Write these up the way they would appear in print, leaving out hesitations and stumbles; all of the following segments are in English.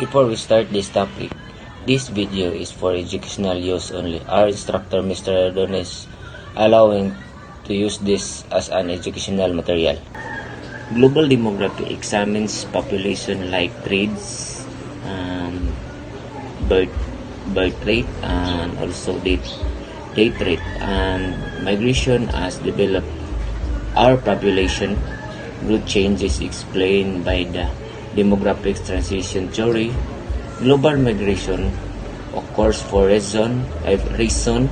Before we start this topic, this video is for educational use only. Our instructor, Mr. Adonis, allowing to use this as an educational material. Global demography examines population like trades, um, birth, birth rate, and also date rate, and migration as developed. Our population growth changes explained by the demographic transition theory. Global migration occurs for reason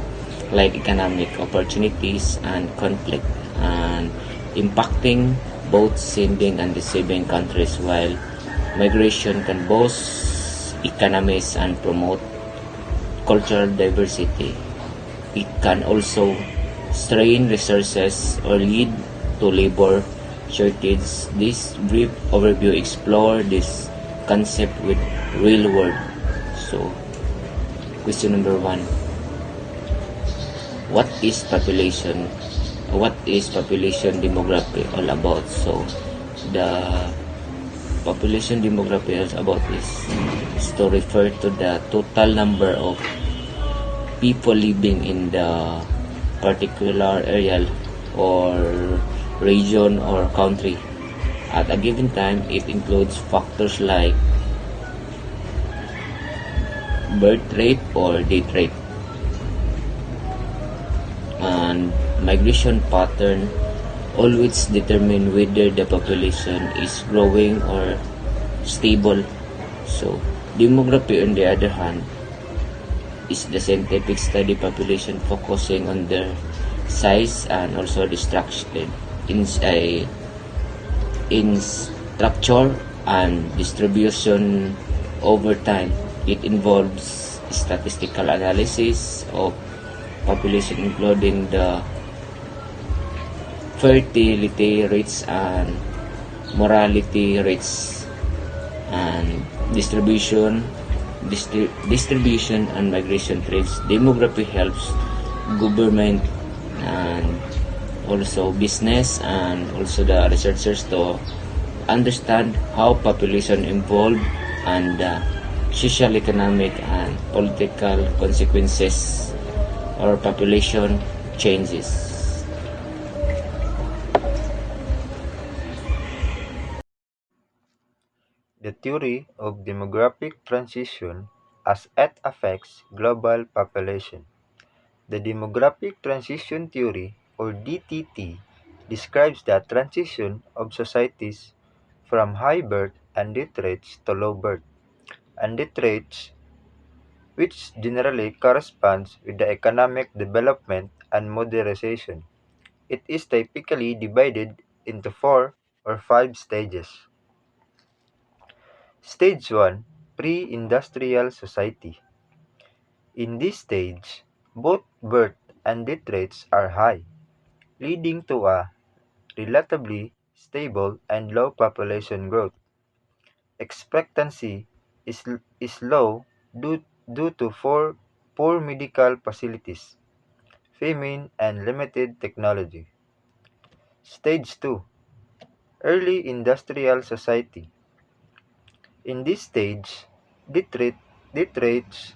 like economic opportunities and conflict, and impacting both sending and receiving countries, while migration can boost economies and promote cultural diversity. It can also strain resources or lead to labor shortage. This brief overview explore this concept with real world. So, question number 1. What is population? What is population demography all about? So, the population demography is about is to refer to the total number of people living in the particular area or region or country at a given time. It includes factors like birth rate or death rate and migration pattern, all which determine whether the population is growing or stable. So demography, on the other hand, is the scientific study population focusing on their size and also destruction in structure and distribution over time. It involves statistical analysis of population, including the fertility rates and mortality rates and distribution and migration trends. Demography helps government and also business and also the researchers to understand how population evolve and the social, economic, and political consequences or population changes. The theory of demographic transition as it affects global population. The demographic transition theory, or DTT, describes the transition of societies from high birth and death rates to low birth and death rates, which generally corresponds with the economic development and modernization. It is typically divided into 4 or 5 stages. Stage 1: Pre-industrial society. In this stage, both birth and death rates are high, leading to a relatively stable and low population growth. Expectancy is low due to poor medical facilities, famine, and limited technology. Stage 2: Early industrial society. In this stage, death rates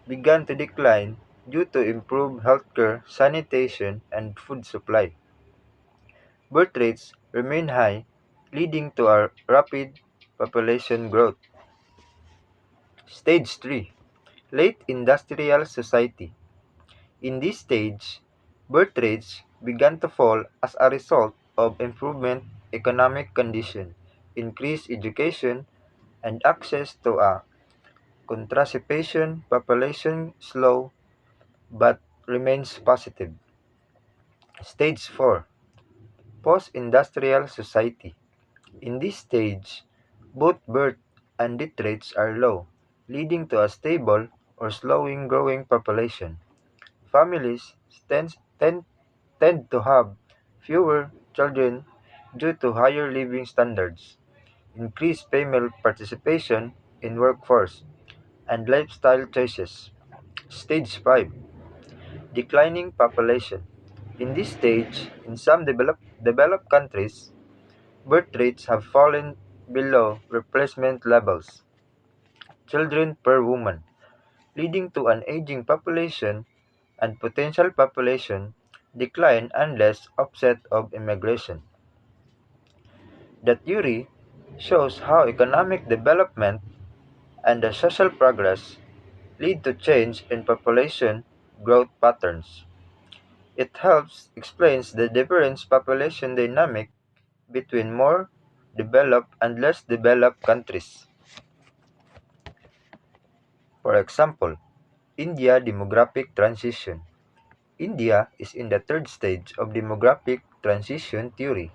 began to decline due to improved healthcare, sanitation, and food supply. Birth rates remain high, leading to a rapid population growth. Stage 3: Late industrial society. In this stage, birth rates began to fall as a result of improvement economic condition, increased education, and access to a contraception. Population slow but remains positive. Stage 4: Post-industrial society. In this stage, both birth and death rates are low, leading to a stable or slowing growing population. Families tend to have fewer children due to higher living standards, increased female participation in workforce, and lifestyle choices. Stage 5: Declining population. In this stage, in some developed countries, birth rates have fallen below replacement levels. children per woman, leading to an aging population and potential population decline unless offset of immigration. The theory shows how economic development and the social progress lead to change in population growth patterns. It helps explains the different population dynamic between more developed and less developed countries. For example, India demographic transition. India is in the third stage of demographic transition theory,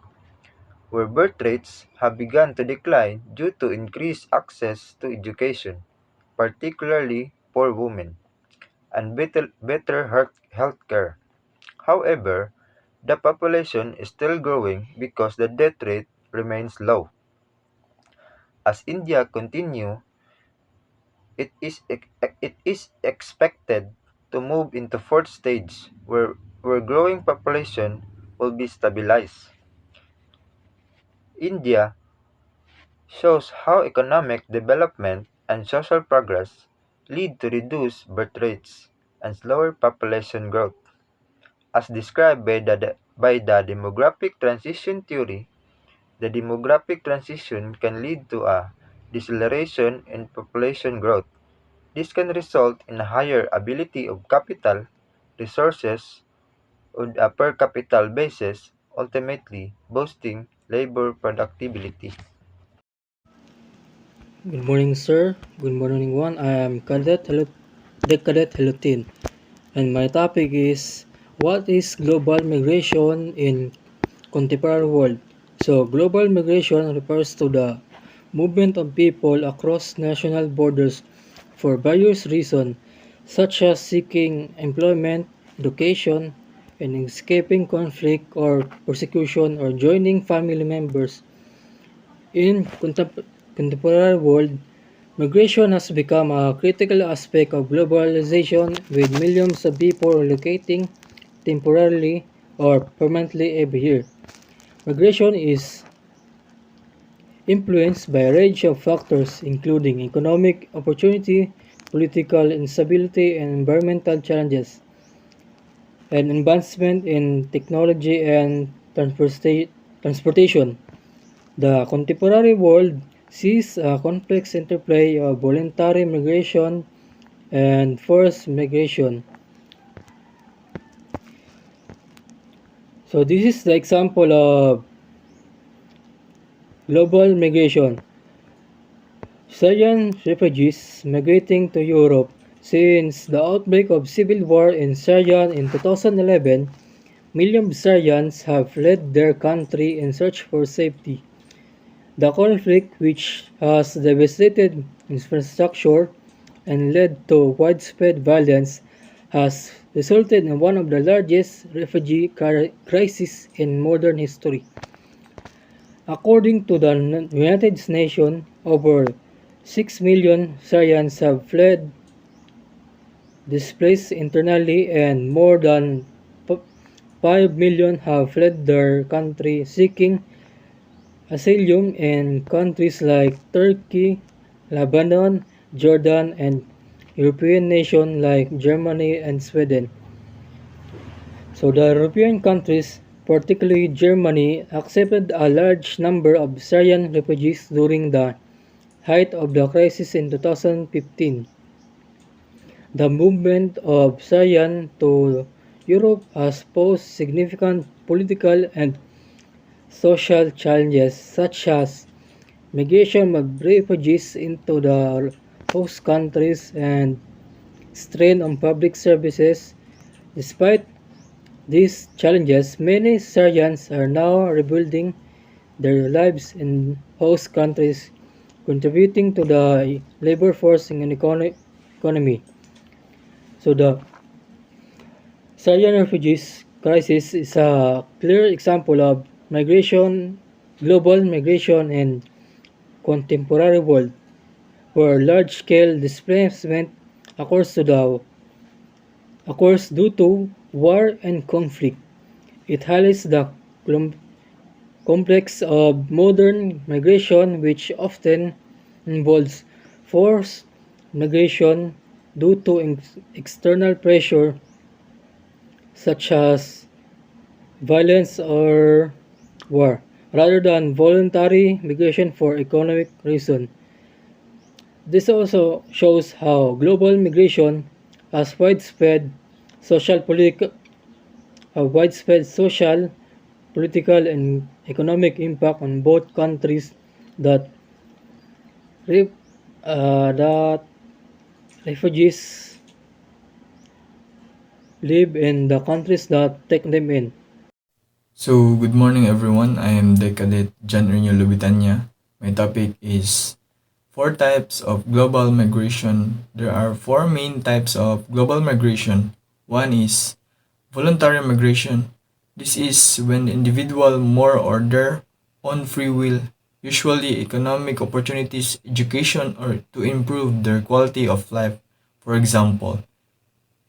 where birth rates have begun to decline due to increased access to education, particularly for women, and better health care. However, the population is still growing because the death rate remains low. As India continue, it is expected to move into fourth stage where growing population will be stabilized. India shows how economic development and social progress lead to reduced birth rates and slower population growth. As described by the demographic transition theory, the demographic transition can lead to a deceleration in population growth. This can result in a higher ability of capital resources on a per capita basis, ultimately boosting labor productivity. Good morning, sir. Good morning, everyone. I am Cadet Helutin, and my topic is what is global migration in contemporary world. So, global migration refers to the movement of people across national borders for various reasons, such as seeking employment, education, and escaping conflict or persecution or joining family members. In contemporary world, migration has become a critical aspect of globalization with millions of people relocating temporarily or permanently every year. Migration is influenced by a range of factors including economic opportunity, political instability, and environmental challenges, and advancement in technology and transportation. The contemporary world sees a complex interplay of voluntary migration and forced migration. So this is the example of global migration. Syrian refugees migrating to Europe. Since the outbreak of civil war in Syria in 2011, millions of Syrians have fled their country in search for safety. The conflict, which has devastated infrastructure and led to widespread violence, has resulted in one of the largest refugee crises in modern history. According to the United Nations, over 6 million Syrians have fled, displaced internally, and more than 5 million have fled their country seeking asylum in countries like Turkey, Lebanon, Jordan, and European nations like Germany and Sweden. So the European countries, particularly Germany, accepted a large number of Syrian refugees during the height of the crisis in 2015. The movement of Syrians to Europe has posed significant political and social challenges such as migration of refugees into the host countries and strain on public services. Despite these challenges, many Syrians are now rebuilding their lives in host countries, contributing to the labor force and economy. So the Syrian refugees crisis is a clear example of global migration in contemporary world, where large-scale displacement occurs, occurs due to war and conflict. It highlights the complex of modern migration, which often involves forced migration due to external pressure such as violence or war, rather than voluntary migration for economic reasons. This also shows how global migration has social, politic, widespread social, political, and economic impact on both countries that re- that refugees live in the countries that take them in. So, good morning everyone. I am Decadet John Renyo Lubitanya. My topic is four types of global migration. There are four main types of global migration. One is voluntary migration. This is when the individual more or their own free will, usually economic opportunities, education, or to improve their quality of life. For example,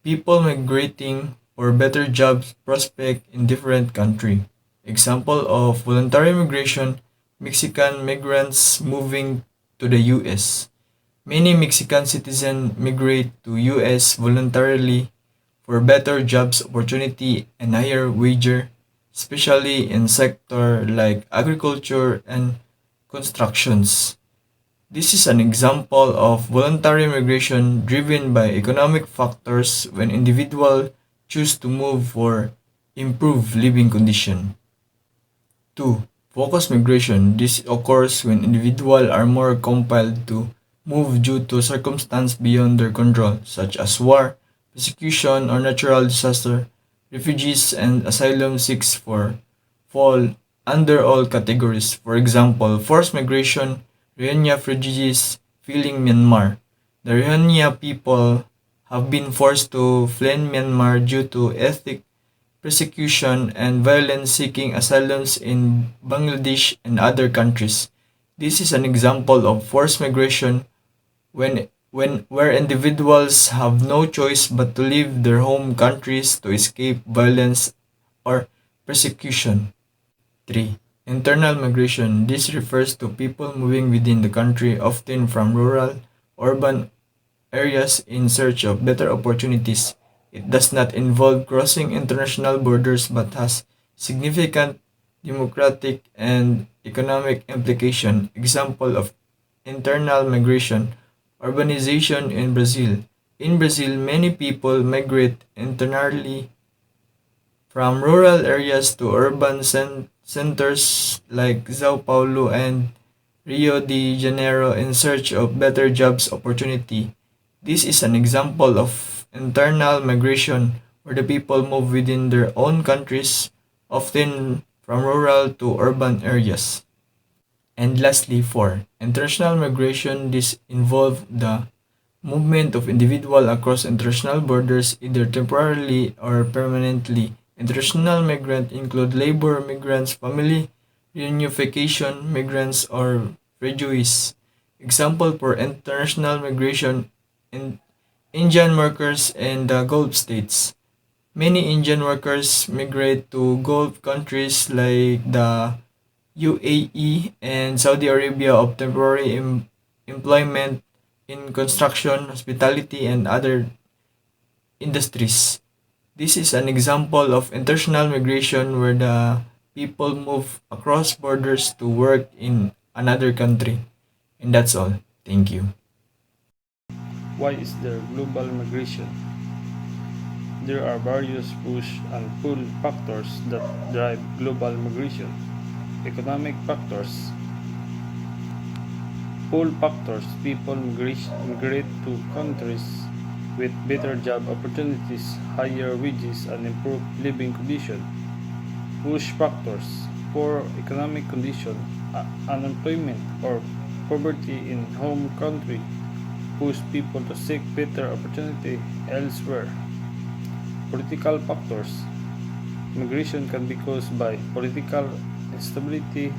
people migrating for better jobs prospect in different country. Example of voluntary migration, Mexican migrants moving to the US. Many Mexican citizens migrate to US voluntarily for better jobs opportunity and higher wages, especially in sector like agriculture and constructions. This is an example of voluntary migration driven by economic factors when individuals choose to move for improved living conditions. 2. Focused migration. This occurs when individuals are more compelled to move due to circumstances beyond their control, such as war, persecution, or natural disaster. Refugees and asylum seekers fall under all categories. For example, forced migration, Rohingya refugees fleeing Myanmar. The Rohingya people have been forced to flee Myanmar due to ethnic persecution and violence seeking asylum in Bangladesh and other countries. This is an example of forced migration where individuals have no choice but to leave their home countries to escape violence or persecution. 3. Internal migration. This refers to people moving within the country, often from rural, urban areas in search of better opportunities. It does not involve crossing international borders but has significant democratic and economic implication. Example of internal migration, urbanization in Brazil. In Brazil, many people migrate internally from rural areas to urban centers like Sao Paulo and Rio de Janeiro in search of better jobs opportunity. This is an example of internal migration where the people move within their own countries, often from rural to urban areas. And lastly, 4. International migration. This involves the movement of individuals across international borders either temporarily or permanently. International migrants include labor migrants, family reunification migrants, or refugees. Example for international migration in Indian workers in the Gulf states. Many Indian workers migrate to Gulf countries like the UAE and Saudi Arabia of temporary employment in construction, hospitality, and other industries. This is an example of international migration where the people move across borders to work in another country. And that's all. Thank you. Why is there global migration? There are various push and pull factors that drive global migration. Economic factors. Pull factors. People migrate to countries with better job opportunities, higher wages, and improved living conditions. Push factors. Poor economic condition, unemployment, or poverty in home country push people to seek better opportunity elsewhere. Political factors. Migration can be caused by political instability,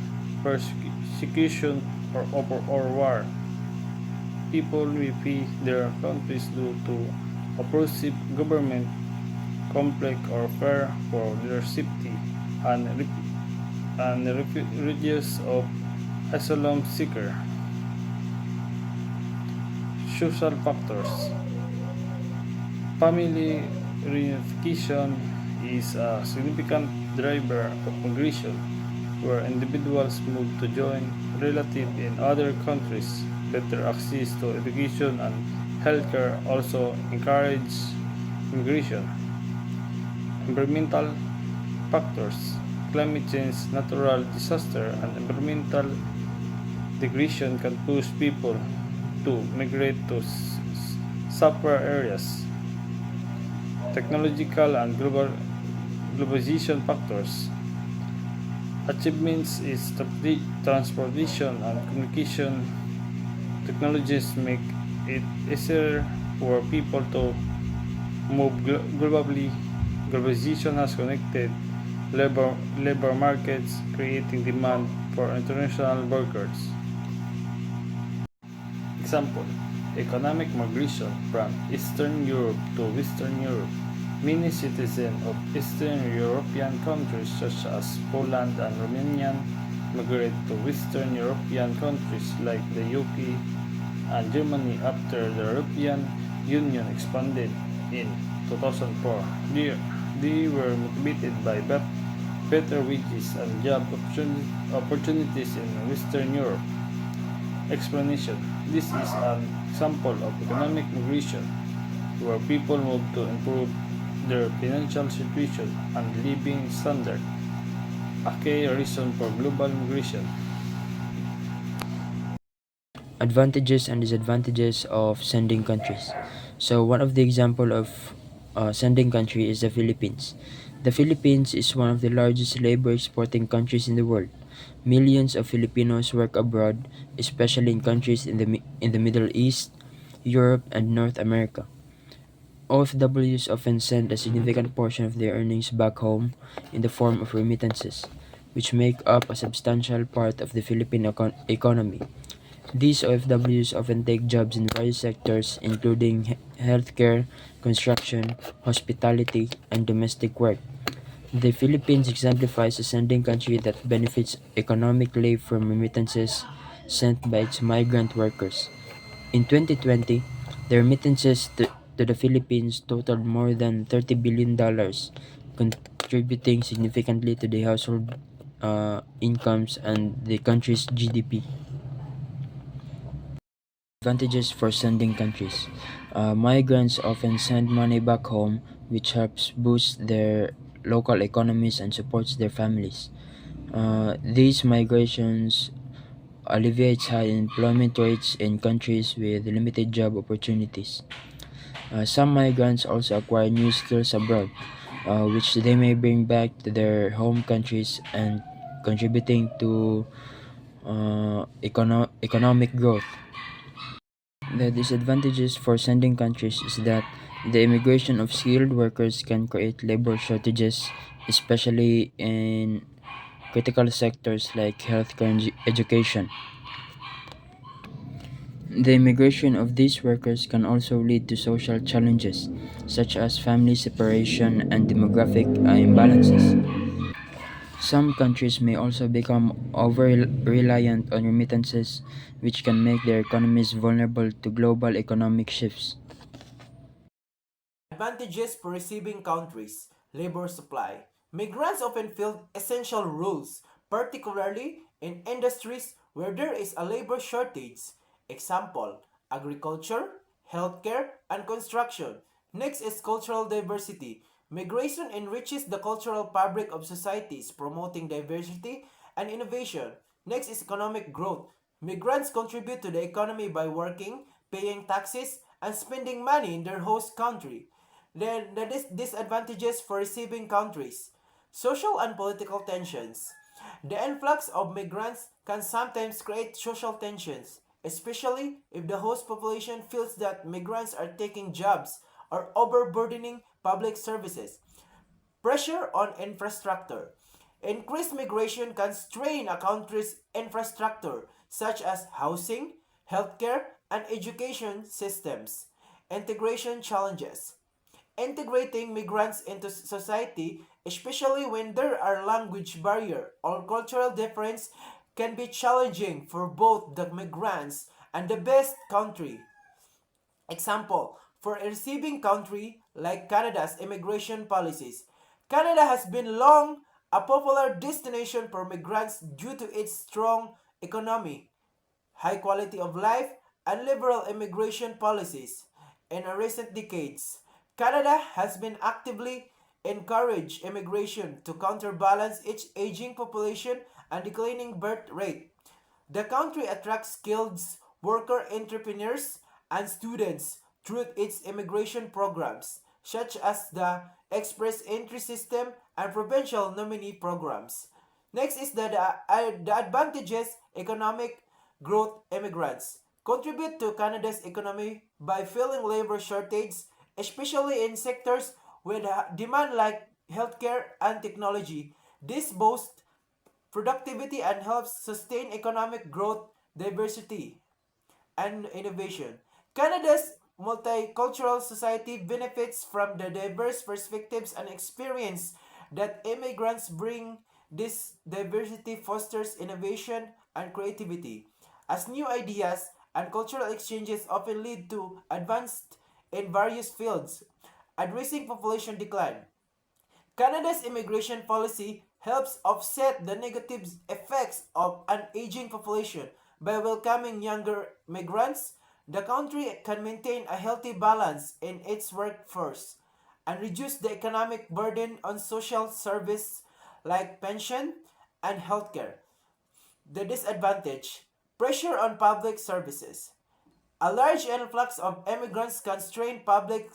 persecution, or war. People may flee their countries due to oppressive government, conflict, or fear for their safety, and, refugees of asylum seeker. social factors. Family reunification is a significant driver of migration, where individuals move to join relatives in other countries. Better access to education and healthcare also encourage migration. Environmental factors. Climate change, natural disaster, and environmental degradation can push people to migrate to safer areas. Technological and globalization factors. Achievements is transportation and communication technologies make it easier for people to move globally. Globalization has connected labor markets, creating demand for international workers. Example, economic migration from Eastern Europe to Western Europe. Many citizens of Eastern European countries such as Poland and Romania migrate to Western European countries like the UK and Germany after the European Union expanded in 2004. They were motivated by better wages and job opportunities in Western Europe. Explanation. This is an example of economic migration where people move to improve their financial situation and living standard, a key reason for global migration. Advantages and disadvantages of sending countries. So one of the example of sending country is the Philippines. The Philippines is one of the largest labor exporting countries in the world. Millions of Filipinos work abroad, especially in countries in the Middle East, Europe, and North America. OFWs often send a significant portion of their earnings back home in the form of remittances, which make up a substantial part of the Philippine economy. These OFWs often take jobs in various sectors, including healthcare, construction, hospitality, and domestic work. The Philippines exemplifies a sending country that benefits economically from remittances sent by its migrant workers. In 2020, the remittances to the Philippines totaled more than $30 billion, contributing significantly to the household incomes and the country's GDP. Advantages for sending countries. Migrants often send money back home, which helps boost their local economies and supports their families. These migrations alleviates high employment rates in countries with limited job opportunities. Some migrants also acquire new skills abroad, which they may bring back to their home countries and contributing to economic growth. The disadvantages for sending countries is that the immigration of skilled workers can create labor shortages, especially in critical sectors like healthcare and education. The immigration of these workers can also lead to social challenges, such as family separation and demographic imbalances. Some countries may also become over reliant on remittances, which can make their economies vulnerable to global economic shifts. Advantages for receiving countries. Labor supply. Migrants often fill essential roles, particularly in industries where there is a labor shortage. Example, agriculture, healthcare, and construction. Next is cultural diversity. Migration enriches the cultural fabric of societies, promoting diversity and innovation. Next is economic growth. Migrants contribute to the economy by working, paying taxes, and spending money in their host country. Then the disadvantages for receiving countries. Social and political tensions. The influx of migrants can sometimes create social tensions, especially if the host population feels that migrants are taking jobs or overburdening public services. Pressure on infrastructure. Increased migration can strain a country's infrastructure, such as housing, healthcare, and education systems. Integration challenges. Integrating migrants into society, especially when there are language barrier or cultural difference, can be challenging for both the migrants and the best country. Example, for a receiving country like Canada's immigration policies, Canada has been long a popular destination for migrants due to its strong economy, high quality of life, and liberal immigration policies. In recent decades, Canada has been actively encouraged immigration to counterbalance its aging population and declining birth rate. The country attracts skilled worker entrepreneurs and students through its immigration programs, such as the Express Entry System and Provincial Nominee Programs. Next is the advantages economic growth immigrants contribute to Canada's economy by filling labor shortage, especially in sectors with demand like healthcare and technology. This boosts productivity and helps sustain economic growth, diversity, and innovation. Canada's multicultural society benefits from the diverse perspectives and experience that immigrants bring. This diversity fosters innovation and creativity, as new ideas and cultural exchanges often lead to advancement in various fields, addressing population decline. Canada's immigration policy helps offset the negative effects of an aging population. By welcoming younger migrants, the country can maintain a healthy balance in its workforce and reduce the economic burden on social services like pension and healthcare. The disadvantage: pressure on public services. A large influx of immigrants can strain public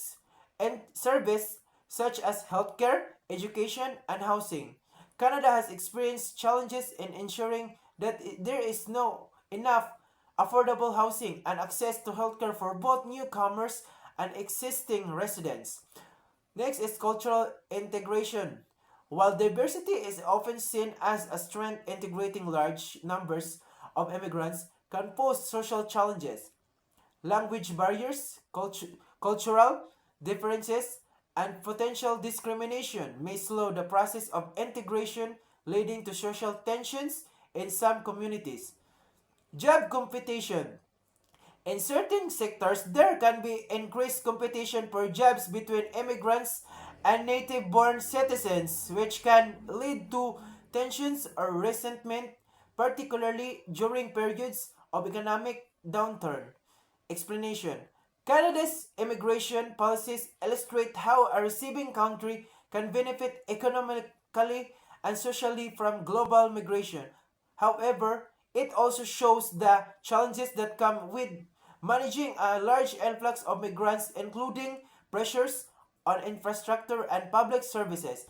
and service such as healthcare, education, and housing. Canada has experienced challenges in ensuring that there is no enough affordable housing and access to healthcare for both newcomers and existing residents. Next is cultural integration. While diversity is often seen as a strength, integrating large numbers of immigrants can pose social challenges. Language barriers, cultural differences, and potential discrimination may slow the process of integration, leading to social tensions in some communities. Job competition. In certain sectors, there can be increased competition for jobs between immigrants and native born citizens, which can lead to tensions or resentment, particularly during periods of economic downturn. Explanation: Canada's immigration policies illustrate how a receiving country can benefit economically and socially from global migration. However, it also shows the challenges that come with managing a large influx of migrants, including pressures on infrastructure and public services.